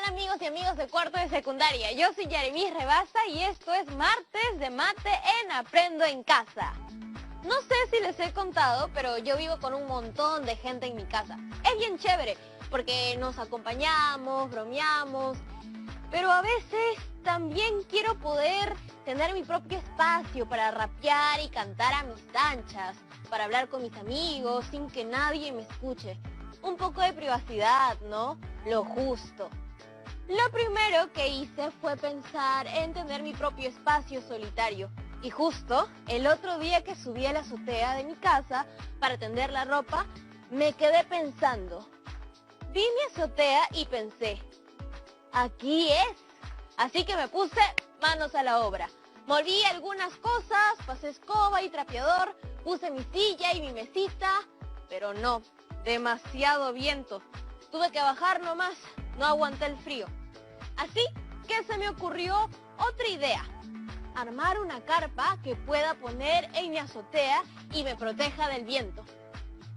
amigos y amigas de cuarto de secundaria? Yo soy Yaremis Rebasa y esto es Martes de Mate en Aprendo en Casa. No sé si les he contado, pero yo vivo con un montón de gente en mi casa. Es bien chévere, porque nos acompañamos, bromeamos, pero a veces también quiero poder tener mi propio espacio para rapear y cantar a mis anchas, para hablar con mis amigos sin que nadie me escuche. Un poco de privacidad, ¿no? Lo justo. Lo primero que hice fue pensar en tener mi propio espacio solitario. Y justo el otro día que subí a la azotea de mi casa para tender la ropa, me quedé pensando. Vi mi azotea y pensé, aquí es. Así que me puse manos a la obra. Moví algunas cosas, pasé escoba y trapeador, puse mi silla y mi mesita, pero no, demasiado viento. Tuve que bajar nomás, no aguanté el frío. Así que se me ocurrió otra idea. Armar una carpa que pueda poner en mi azotea y me proteja del viento.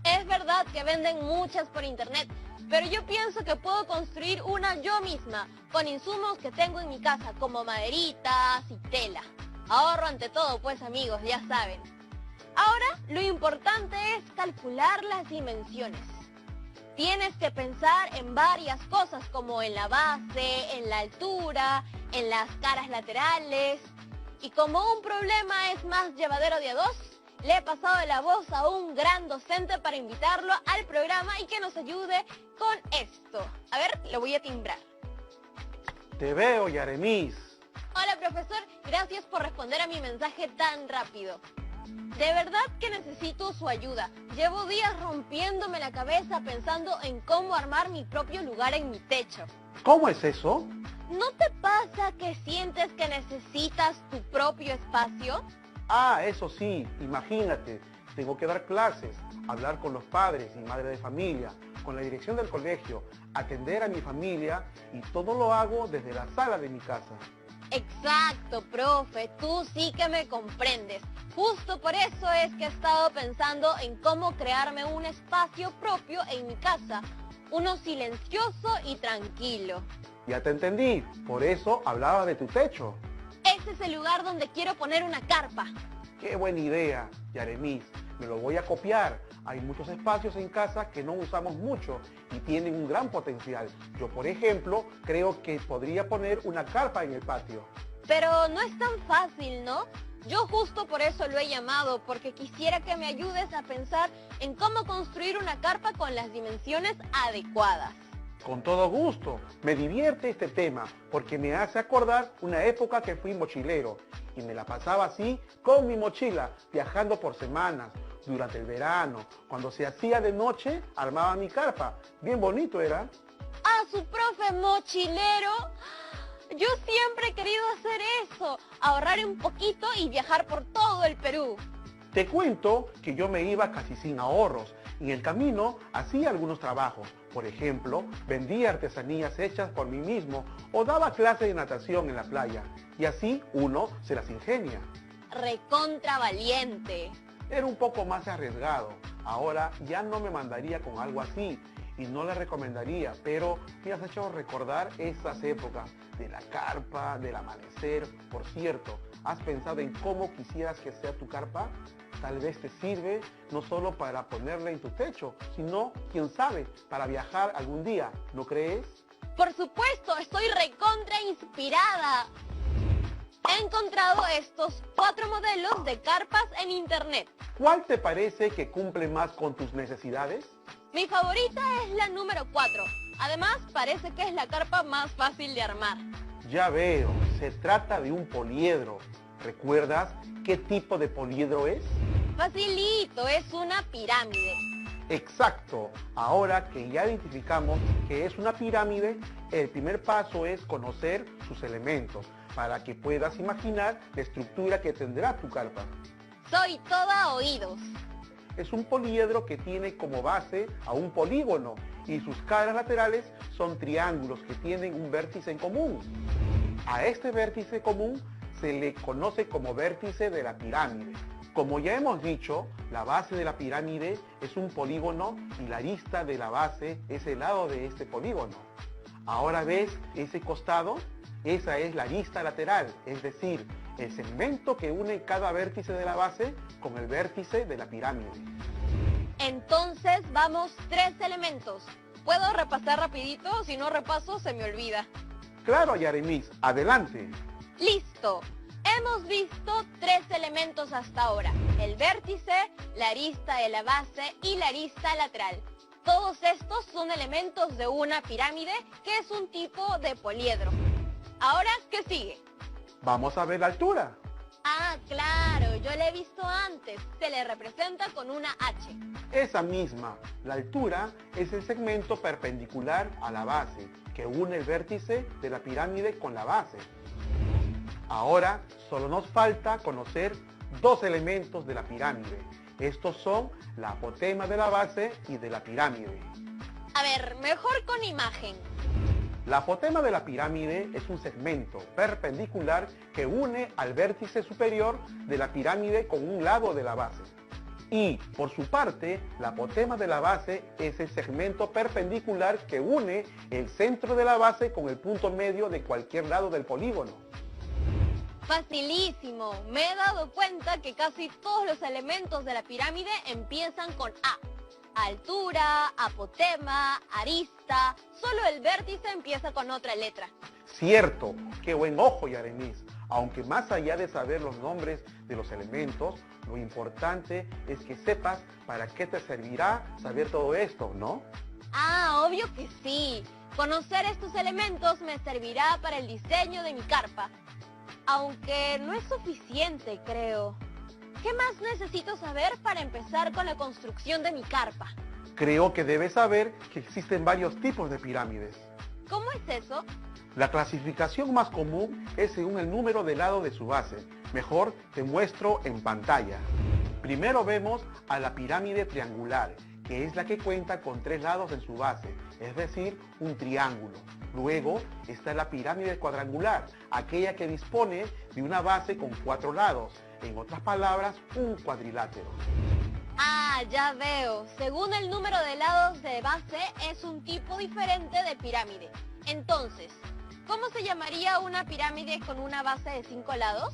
Es verdad que venden muchas por internet, pero yo pienso que puedo construir una yo misma, con insumos que tengo en mi casa, como maderitas y tela. Ahorro ante todo, pues amigos, ya saben. Ahora, lo importante es calcular las dimensiones. Tienes que pensar en varias cosas, como en la base, en la altura, en las caras laterales. Y como un problema es más llevadero de a dos, le he pasado la voz a un gran docente para invitarlo al programa y que nos ayude con esto. A ver, lo voy a timbrar. Te veo, Yaremis. Hola, profesor. Gracias por responder a mi mensaje tan rápido. De verdad que necesito su ayuda. Llevo días rompiéndome la cabeza pensando en cómo armar mi propio lugar en mi techo. ¿Cómo es eso? ¿No te pasa que sientes que necesitas tu propio espacio? Ah, eso sí, imagínate, tengo que dar clases, hablar con los padres y madres de familia, con la dirección del colegio, atender a mi familia y todo lo hago desde la sala de mi casa. Exacto, profe, tú sí que me comprendes. Justo por eso es que he estado pensando en cómo crearme un espacio propio en mi casa, uno silencioso y tranquilo. Ya te entendí, por eso hablaba de tu techo. Ese es el lugar donde quiero poner una carpa. Qué buena idea, Yaremis, me lo voy a copiar. Hay muchos espacios en casa que no usamos mucho y tienen un gran potencial. Yo, por ejemplo, creo que podría poner una carpa en el patio. Pero no es tan fácil, ¿no? Yo justo por eso lo he llamado, porque quisiera que me ayudes a pensar en cómo construir una carpa con las dimensiones adecuadas. Con todo gusto, me divierte este tema porque me hace acordar una época que fui mochilero y me la pasaba así con mi mochila, viajando por semanas. Durante el verano, cuando se hacía de noche, armaba mi carpa. Bien bonito era. ¡Ah, su profe mochilero! Yo siempre he querido hacer eso, ahorrar un poquito y viajar por todo el Perú. Te cuento que yo me iba casi sin ahorros. En el camino hacía algunos trabajos. Por ejemplo, vendía artesanías hechas por mí mismo o daba clases de natación en la playa. Y así uno se las ingenia. Recontra valiente. Era un poco más arriesgado. Ahora ya no me mandaría con algo así y no le recomendaría, pero me has hecho recordar esas épocas de la carpa, del amanecer. Por cierto, ¿has pensado en cómo quisieras que sea tu carpa? Tal vez te sirve no solo para ponerla en tu techo, sino, quién sabe, para viajar algún día, ¿no crees? Por supuesto, estoy recontra inspirada. He encontrado estos 4 modelos de carpas en internet. ¿Cuál te parece que cumple más con tus necesidades? Mi favorita es la número 4. Además, parece que es la carpa más fácil de armar. Ya veo, se trata de un poliedro. ¿Recuerdas qué tipo de poliedro es? Facilito, es una pirámide. Exacto. Ahora que ya identificamos que es una pirámide, el primer paso es conocer sus elementos para que puedas imaginar la estructura que tendrá tu carpa. Soy toda oídos. Es un poliedro que tiene como base a un polígono y sus caras laterales son triángulos que tienen un vértice en común. A este vértice común se le conoce como vértice de la pirámide. Como ya hemos dicho, la base de la pirámide es un polígono y la arista de la base es el lado de este polígono. Ahora ves ese costado, esa es la arista lateral, es decir, el segmento que une cada vértice de la base con el vértice de la pirámide. Entonces vamos 3 elementos. ¿Puedo repasar rapidito? Si no repaso se me olvida. Claro, Yaremis, adelante. ¡Listo! Hemos visto 3 elementos hasta ahora. El vértice, la arista de la base y la arista lateral. Todos estos son elementos de una pirámide que es un tipo de poliedro. Ahora, ¿qué sigue? Vamos a ver la altura. Ah, claro, yo la he visto antes. Se le representa con una H. Esa misma, la altura, es el segmento perpendicular a la base, que une el vértice de la pirámide con la base. Ahora, solo nos falta conocer 2 elementos de la pirámide. Estos son la apotema de la base y de la pirámide. A ver, mejor con imagen. La apotema de la pirámide es un segmento perpendicular que une al vértice superior de la pirámide con un lado de la base. Y, por su parte, la apotema de la base es el segmento perpendicular que une el centro de la base con el punto medio de cualquier lado del polígono. Facilísimo. Me he dado cuenta que casi todos los elementos de la pirámide empiezan con A. Altura, apotema, arista, solo el vértice empieza con otra letra. Cierto, qué buen ojo, Yaremis. Aunque más allá de saber los nombres de los elementos, lo importante es que sepas para qué te servirá saber todo esto, ¿no? Ah, obvio que sí. Conocer estos elementos me servirá para el diseño de mi carpa. Aunque no es suficiente, creo. ¿Qué más necesito saber para empezar con la construcción de mi carpa? Creo que debes saber que existen varios tipos de pirámides. ¿Cómo es eso? La clasificación más común es según el número de lados de su base. Mejor te muestro en pantalla. Primero vemos a la pirámide triangular, que es la que cuenta con 3 lados en su base, es decir, un triángulo. Luego está la pirámide cuadrangular, aquella que dispone de una base con 4 lados, en otras palabras, un cuadrilátero. Ah, ya veo. Según el número de lados de base, es un tipo diferente de pirámide. Entonces, ¿cómo se llamaría una pirámide con una base de 5 lados?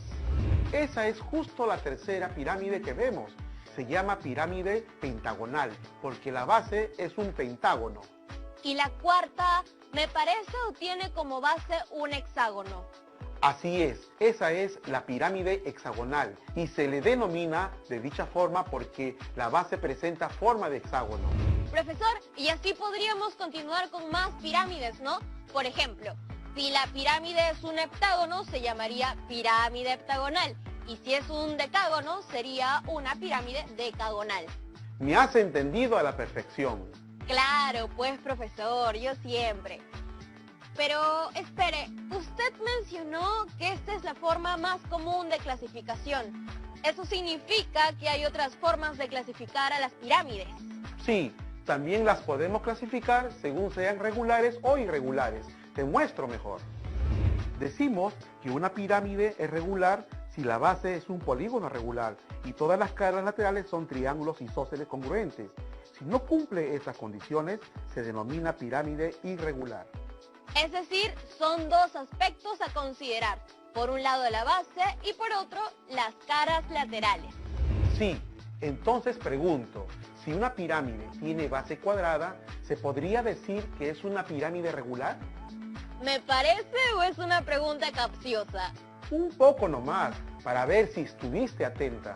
Esa es justo la tercera pirámide que vemos. Se llama pirámide pentagonal, porque la base es un pentágono. Y la cuarta, me parece o tiene como base un hexágono. Así es, esa es la pirámide hexagonal y se le denomina de dicha forma porque la base presenta forma de hexágono. Profesor, y así podríamos continuar con más pirámides, ¿no? Por ejemplo, si la pirámide es un heptágono, se llamaría pirámide heptagonal. Y si es un decágono, sería una pirámide decagonal. Me has entendido a la perfección. Claro, pues profesor, yo siempre. Pero espere, usted mencionó que esta es la forma más común de clasificación. Eso significa que hay otras formas de clasificar a las pirámides. Sí, también las podemos clasificar según sean regulares o irregulares. Te muestro mejor. Decimos que una pirámide es regular si la base es un polígono regular y todas las caras laterales son triángulos isósceles congruentes. Si no cumple esas condiciones, se denomina pirámide irregular. Es decir, son 2 aspectos a considerar. Por un lado la base y por otro las caras laterales. Sí, entonces pregunto, si una pirámide tiene base cuadrada, ¿se podría decir que es una pirámide regular? ¿Me parece o es una pregunta capciosa? Un poco nomás, para ver si estuviste atenta.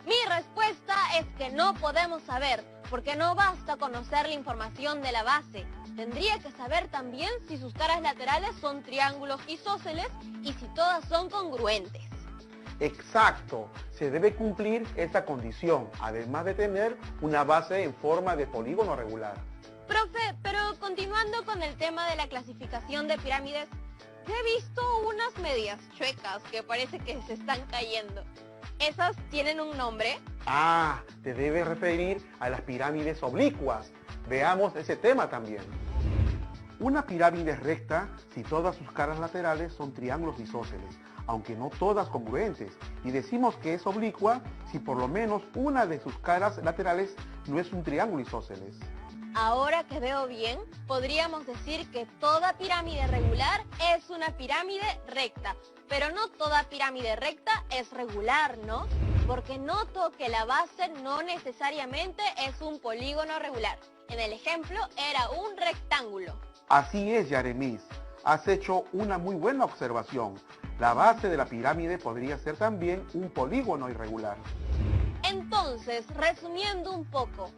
Mi respuesta es que no podemos saber, porque no basta conocer la información de la base. Tendría que saber también si sus caras laterales son triángulos isósceles y si todas son congruentes. Exacto, se debe cumplir esta condición, además de tener una base en forma de polígono regular. Profe, pero continuando con el tema de la clasificación de pirámides, he visto unas medias chuecas que parece que se están cayendo. ¿Esas tienen un nombre? Ah, te debes referir a las pirámides oblicuas. Veamos ese tema también. Una pirámide es recta si todas sus caras laterales son triángulos isósceles, aunque no todas congruentes. Y decimos que es oblicua si por lo menos una de sus caras laterales no es un triángulo isósceles. Ahora que veo bien, podríamos decir que toda pirámide regular es una pirámide recta, pero no toda pirámide recta es regular, ¿no? Porque noto que la base no necesariamente es un polígono regular. En el ejemplo era un rectángulo. Así es, Yaremis. Has hecho una muy buena observación. La base de la pirámide podría ser también un polígono irregular. Entonces, resumiendo un poco,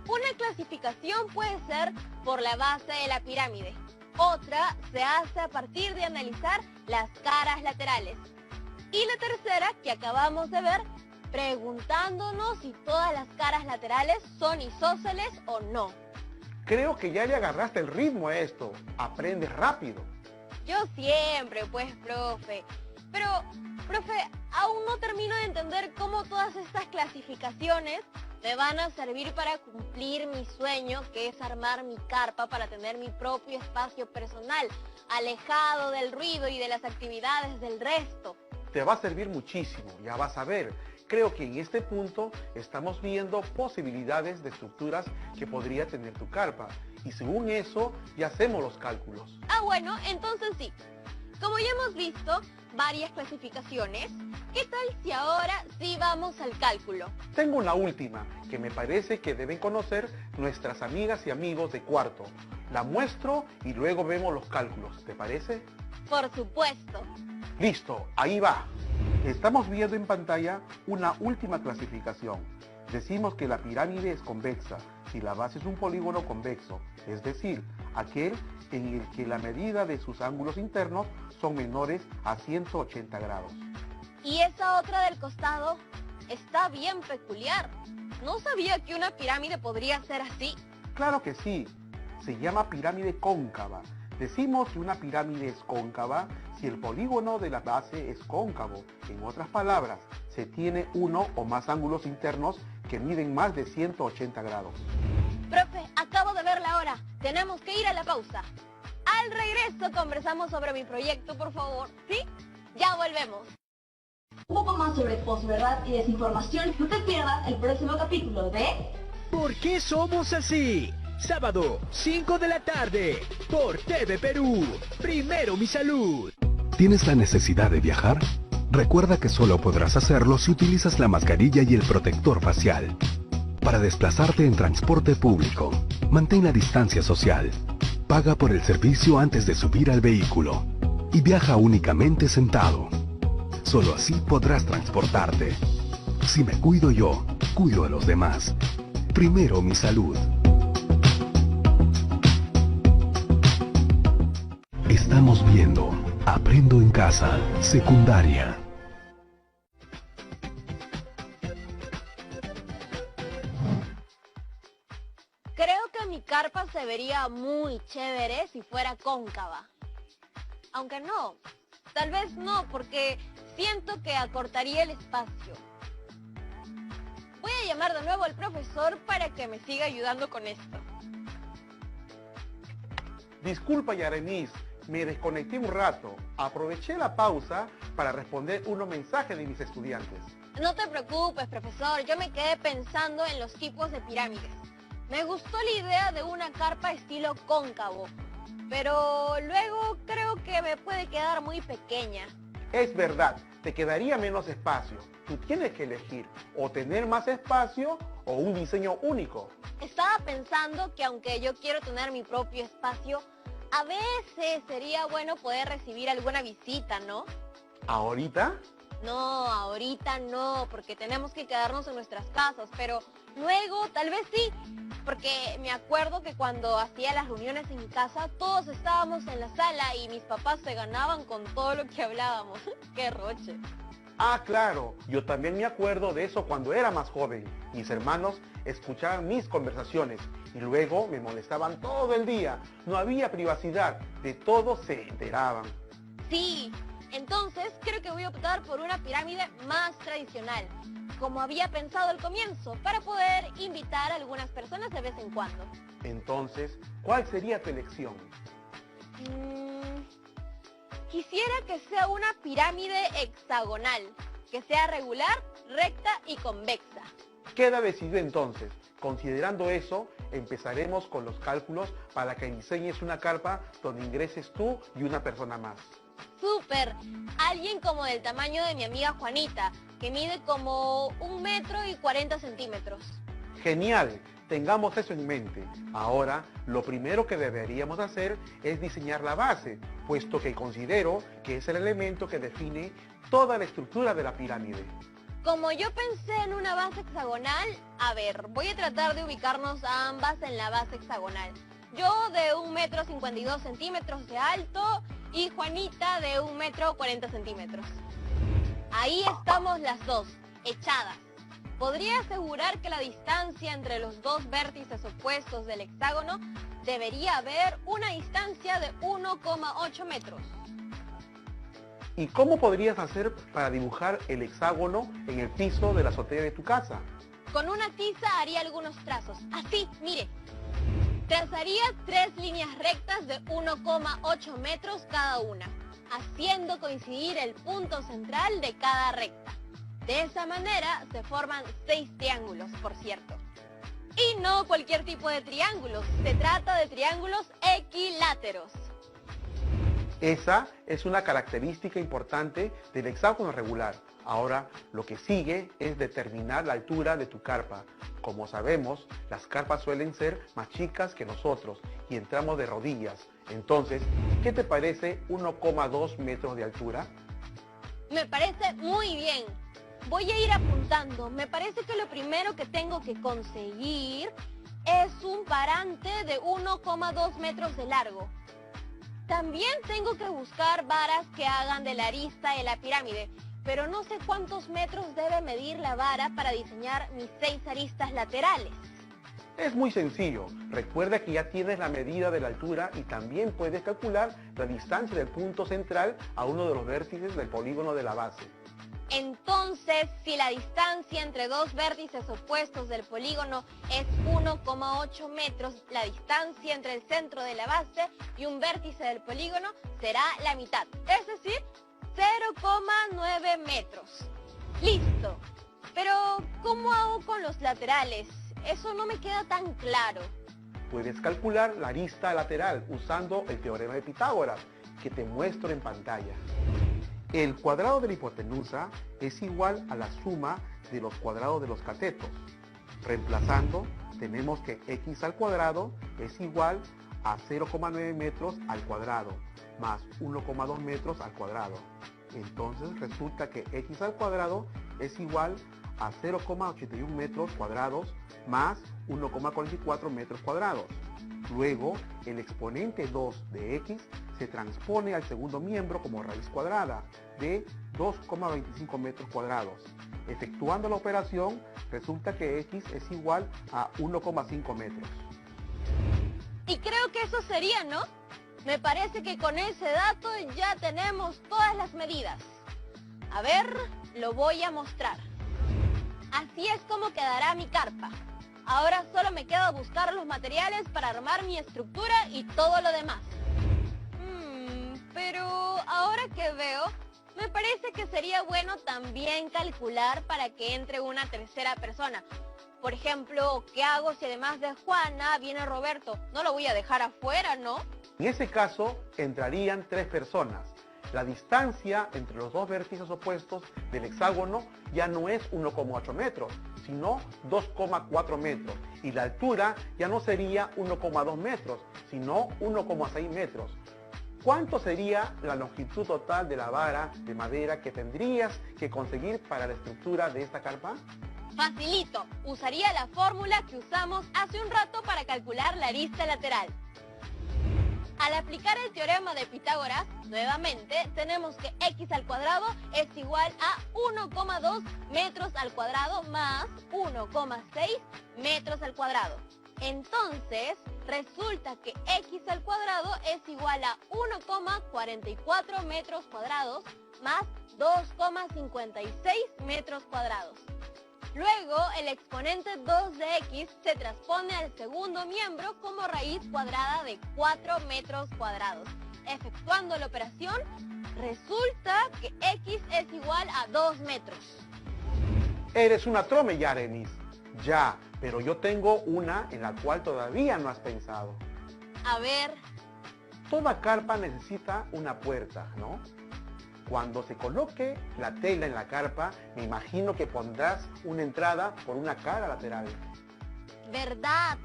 una clasificación puede ser por la base de la pirámide. Otra se hace a partir de analizar las caras laterales. Y la tercera, que acabamos de ver, preguntándonos si todas las caras laterales son isósceles o no. Creo que ya le agarraste el ritmo a esto. Aprendes rápido. Yo siempre, pues, profe. Pero, profe, aún no termino de entender cómo todas estas clasificaciones me van a servir para cumplir mi sueño, que es armar mi carpa para tener mi propio espacio personal, alejado del ruido y de las actividades del resto. Te va a servir muchísimo, ya vas a ver. Creo que en este punto estamos viendo posibilidades de estructuras que podría tener tu carpa. Y según eso, ya hacemos los cálculos. Ah, bueno, entonces sí. Como ya hemos visto varias clasificaciones, ¿qué tal si ahora sí vamos al cálculo? Tengo una última que me parece que deben conocer nuestras amigas y amigos de cuarto. La muestro y luego vemos los cálculos, ¿te parece? Por supuesto. Listo, ahí va. Estamos viendo en pantalla una última clasificación. Decimos que la pirámide es convexa si la base es un polígono convexo, es decir, aquel en el que la medida de sus ángulos internos son menores a 180 grados. Y esa otra del costado está bien peculiar. No sabía que una pirámide podría ser así. Claro que sí, se llama pirámide cóncava. Decimos que una pirámide es cóncava si el polígono de la base es cóncavo. En otras palabras, se tiene uno o más ángulos internos que miden más de 180 grados. Profe, acabo de ver la hora. Tenemos que ir a la pausa. Al regreso conversamos sobre mi proyecto, por favor. ¿Sí? Ya volvemos. Un poco más sobre posverdad y desinformación. No te pierdas el próximo capítulo de... ¿Por qué somos así? Sábado, 5 de la tarde, por TV Perú. Primero mi salud. ¿Tienes la necesidad de viajar? Recuerda que solo podrás hacerlo si utilizas la mascarilla y el protector facial. Para desplazarte en transporte público, mantén la distancia social. Paga por el servicio antes de subir al vehículo. Y viaja únicamente sentado. Solo así podrás transportarte. Si me cuido yo, cuido a los demás. Primero mi salud. Estamos viendo Aprendo en Casa, secundaria. Creo que mi carpa se vería muy chévere si fuera cóncava. Aunque no, tal vez no, porque siento que acortaría el espacio. Voy a llamar de nuevo al profesor para que me siga ayudando con esto. Disculpa, Yaremis, me desconecté un rato. Aproveché la pausa para responder unos mensajes de mis estudiantes. No te preocupes, profesor, yo me quedé pensando en los tipos de pirámides. Me gustó la idea de una carpa estilo cóncavo, pero luego creo que me puede quedar muy pequeña. Es verdad, te quedaría menos espacio. Tú tienes que elegir o tener más espacio o un diseño único. Estaba pensando que aunque yo quiero tener mi propio espacio, a veces sería bueno poder recibir alguna visita, ¿no? ¿Ahorita? No, ahorita no, porque tenemos que quedarnos en nuestras casas, pero luego tal vez sí, porque me acuerdo que cuando hacía las reuniones en mi casa, todos estábamos en la sala y mis papás se ganaban con todo lo que hablábamos. ¡Qué roche! Ah, claro, yo también me acuerdo de eso cuando era más joven. Mis hermanos escuchaban mis conversaciones y luego me molestaban todo el día. No había privacidad, de todo se enteraban. Sí, entonces creo que voy a optar por una pirámide más tradicional, como había pensado al comienzo, para poder invitar a algunas personas de vez en cuando. Entonces, ¿cuál sería tu elección? Quisiera que sea una pirámide hexagonal, que sea regular, recta y convexa. Queda decidido entonces. Considerando eso, empezaremos con los cálculos para que diseñes una carpa donde ingreses tú y una persona más. ¡Súper! Alguien como del tamaño de mi amiga Juanita, que mide como 1,40 m. ¡Genial! Tengamos eso en mente. Ahora, lo primero que deberíamos hacer es diseñar la base, puesto que considero que es el elemento que define toda la estructura de la pirámide. Como yo pensé en una base hexagonal, a ver, voy a tratar de ubicarnos a ambas en la base hexagonal. Yo de 1,52 m de alto y Juanita de 1,40 m. Ahí estamos las dos, echadas. Podría asegurar que la distancia entre los dos vértices opuestos del hexágono debería haber una distancia de 1,8 metros. ¿Y cómo podrías hacer para dibujar el hexágono en el piso de la azotea de tu casa? Con una tiza haría algunos trazos. Así, mire. Trazaría 3 líneas rectas de 1,8 metros cada una, haciendo coincidir el punto central de cada recta. De esa manera se forman 6 triángulos, por cierto. Y no cualquier tipo de triángulos, se trata de triángulos equiláteros. Esa es una característica importante del hexágono regular. Ahora, lo que sigue es determinar la altura de tu carpa. Como sabemos, las carpas suelen ser más chicas que nosotros y entramos de rodillas. Entonces, ¿qué te parece 1,2 metros de altura? Me parece muy bien. Voy a ir apuntando. Me parece que lo primero que tengo que conseguir es un parante de 1,2 metros de largo. También tengo que buscar varas que hagan de la arista de la pirámide, pero no sé cuántos metros debe medir la vara para diseñar mis 6 aristas laterales. Es muy sencillo. Recuerda que ya tienes la medida de la altura y también puedes calcular la distancia del punto central a uno de los vértices del polígono de la base. Entonces, si la distancia entre dos vértices opuestos del polígono es 1,8 metros, la distancia entre el centro de la base y un vértice del polígono será la mitad, es decir, 0,9 metros. ¡Listo! Pero, ¿cómo hago con los laterales? Eso no me queda tan claro. Puedes calcular la arista lateral usando el teorema de Pitágoras, que te muestro en pantalla. El cuadrado de la hipotenusa es igual a la suma de los cuadrados de los catetos. Reemplazando, tenemos que x al cuadrado es igual a 0,9 metros al cuadrado, más 1,2 metros al cuadrado. Entonces resulta que x al cuadrado es igual a 0,81 metros cuadrados más 1,44 metros cuadrados. Luego, el exponente 2 de x se transpone al segundo miembro como raíz cuadrada de 2,25 metros cuadrados. Efectuando la operación, resulta que x es igual a 1,5 metros. Y creo que eso sería, ¿no? Me parece que con ese dato ya tenemos todas las medidas. A ver, lo voy a mostrar. Así es como quedará mi carpa. Ahora solo me queda buscar los materiales para armar mi estructura y todo lo demás. Pero ahora que veo, me parece que sería bueno también calcular para que entre una tercera persona. Por ejemplo, ¿qué hago si además de Juana viene Roberto? No lo voy a dejar afuera, ¿no? En ese caso, entrarían 3 personas. La distancia entre los dos vértices opuestos del hexágono ya no es 1,8 metros, sino 2,4 metros. Y la altura ya no sería 1,2 metros, sino 1,6 metros. ¿Cuánto sería la longitud total de la vara de madera que tendrías que conseguir para la estructura de esta carpa? Facilito, usaría la fórmula que usamos hace un rato para calcular la arista lateral. Al aplicar el teorema de Pitágoras, nuevamente, tenemos que x al cuadrado es igual a 1,2 metros al cuadrado más 1,6 metros al cuadrado. Entonces, resulta que x al cuadrado es igual a 1,44 metros cuadrados más 2,56 metros cuadrados. Luego, el exponente 2 de x se transpone al segundo miembro como raíz cuadrada de 4 metros cuadrados. Efectuando la operación, resulta que x es igual a 2 metros. Eres una trome, Yarenis. Ya, pero yo tengo una en la cual todavía no has pensado. A ver, Toda carpa necesita una puerta, ¿no? Cuando se coloque la tela en la carpa, me imagino que pondrás una entrada por una cara lateral. ¿verdad?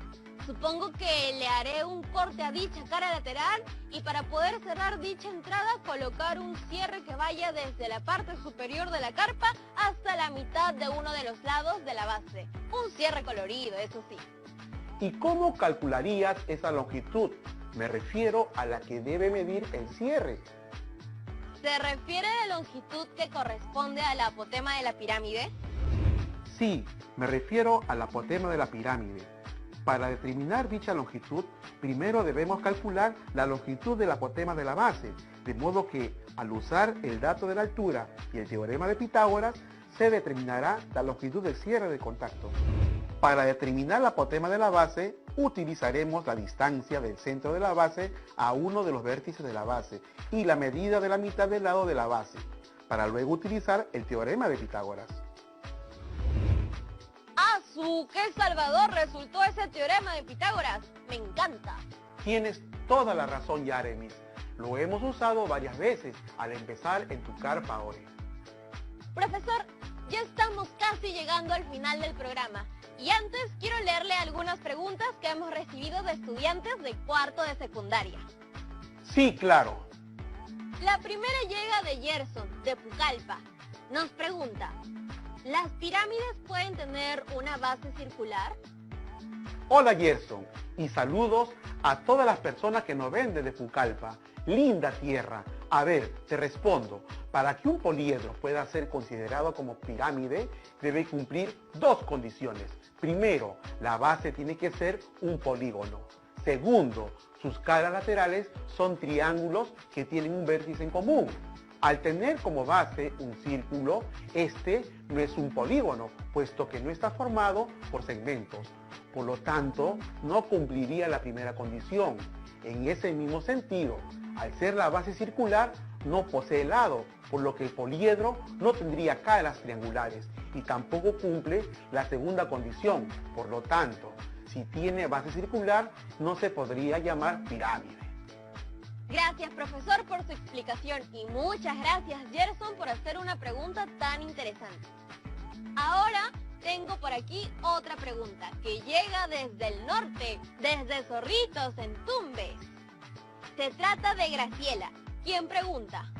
Supongo que le haré un corte a dicha cara lateral y para poder cerrar dicha entrada colocar un cierre que vaya desde la parte superior de la carpa hasta la mitad de uno de los lados de la base. Un cierre colorido, eso sí. ¿Y cómo calcularías esa longitud? Me refiero a la que debe medir el cierre. ¿Se refiere a la longitud que corresponde a la apotema de la pirámide? Sí, me refiero al apotema de la pirámide. Para determinar dicha longitud, primero debemos calcular la longitud del apotema de la base, de modo que, al usar el dato de la altura y el teorema de Pitágoras, se determinará la longitud del cierre de contacto. Para determinar el apotema de la base, utilizaremos la distancia del centro de la base a uno de los vértices de la base y la medida de la mitad del lado de la base, para luego utilizar el teorema de Pitágoras. ¡Qué salvador resultó ese teorema de Pitágoras! ¡Me encanta! Tienes toda la razón, Yaremis. Lo hemos usado varias veces al empezar en tu carpa hoy. Profesor, ya estamos casi llegando al final del programa. Y antes quiero leerle algunas preguntas que hemos recibido de estudiantes de cuarto de secundaria. Sí, claro. La primera llega de Gerson, de Pucallpa. Nos pregunta, ¿las pirámides pueden tener una base circular? Hola, Gerson, y saludos a todas las personas que nos ven desde Pucallpa. Linda tierra. A ver, te respondo. Para que un poliedro pueda ser considerado como pirámide, debe cumplir dos condiciones. Primero, la base tiene que ser un polígono. Segundo, sus caras laterales son triángulos que tienen un vértice en común. Al tener como base un círculo, este no es un polígono, puesto que no está formado por segmentos. Por lo tanto, no cumpliría la primera condición. En ese mismo sentido, al ser la base circular, no posee lado, por lo que el poliedro no tendría caras triangulares y tampoco cumple la segunda condición. Por lo tanto, si tiene base circular, no se podría llamar pirámide. Gracias, profesor, por su explicación y muchas gracias, Gerson, por hacer una pregunta tan interesante. Ahora tengo por aquí otra pregunta que llega desde el norte, desde Zorritos, en Tumbes. Se trata de Graciela, quien pregunta,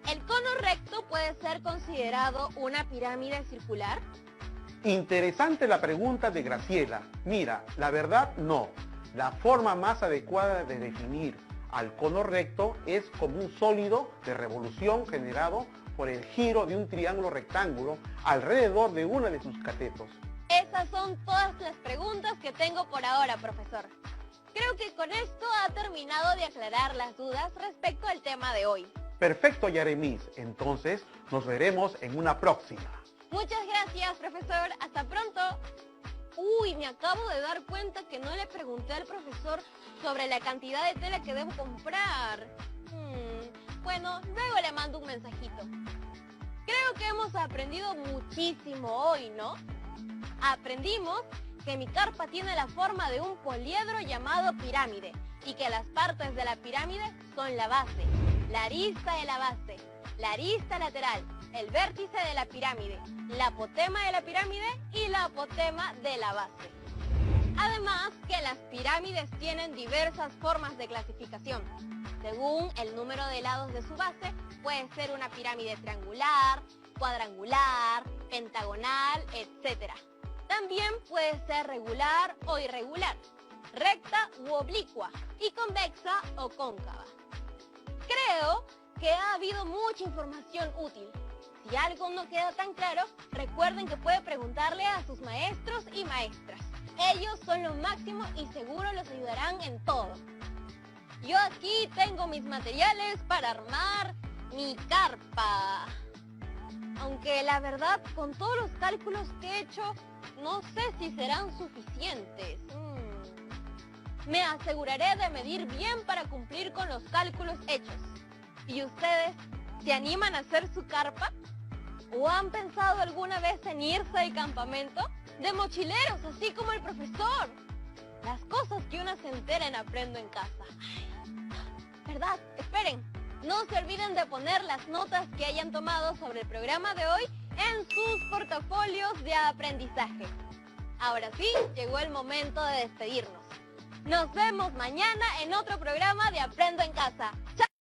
¿el cono recto puede ser considerado una pirámide circular? Interesante la pregunta de Graciela. Mira, la verdad no. La forma más adecuada de definir al cono recto es como un sólido de revolución generado por el giro de un triángulo rectángulo alrededor de una de sus catetos. Esas son todas las preguntas que tengo por ahora, profesor. Creo que con esto ha terminado de aclarar las dudas respecto al tema de hoy. Perfecto, Yaremis. Entonces, nos veremos en una próxima. Muchas gracias, profesor. Hasta pronto. Uy, me acabo de dar cuenta que no le pregunté al profesor sobre la cantidad de tela que debo comprar. Bueno, luego le mando un mensajito. Creo que hemos aprendido muchísimo hoy, ¿no? Aprendimos que mi carpa tiene la forma de un poliedro llamado pirámide y que las partes de la pirámide son la base, la arista de la base, la arista lateral, el vértice de la pirámide, la apotema de la pirámide y la apotema de la base. Además que las pirámides tienen diversas formas de clasificación. Según el número de lados de su base, puede ser una pirámide triangular, cuadrangular, pentagonal, etc. También puede ser regular o irregular, recta u oblicua y convexa o cóncava. Creo que ha habido mucha información útil. Si algo no queda tan claro, recuerden que puede preguntarle a sus maestros y maestras. Ellos son lo máximo y seguro los ayudarán en todo. Yo aquí tengo mis materiales para armar mi carpa. Aunque la verdad, con todos los cálculos que he hecho, no sé si serán suficientes. Me aseguraré de medir bien para cumplir con los cálculos hechos. ¿Y ustedes se animan a hacer su carpa? ¿O han pensado alguna vez en irse al campamento? de mochileros, así como el profesor. Las cosas que uno se entera en Aprendo en Casa. Ay, ¿verdad? Esperen, no se olviden de poner las notas que hayan tomado sobre el programa de hoy en sus portafolios de aprendizaje. Ahora sí, llegó el momento de despedirnos. Nos vemos mañana en otro programa de Aprendo en Casa. ¡Chao!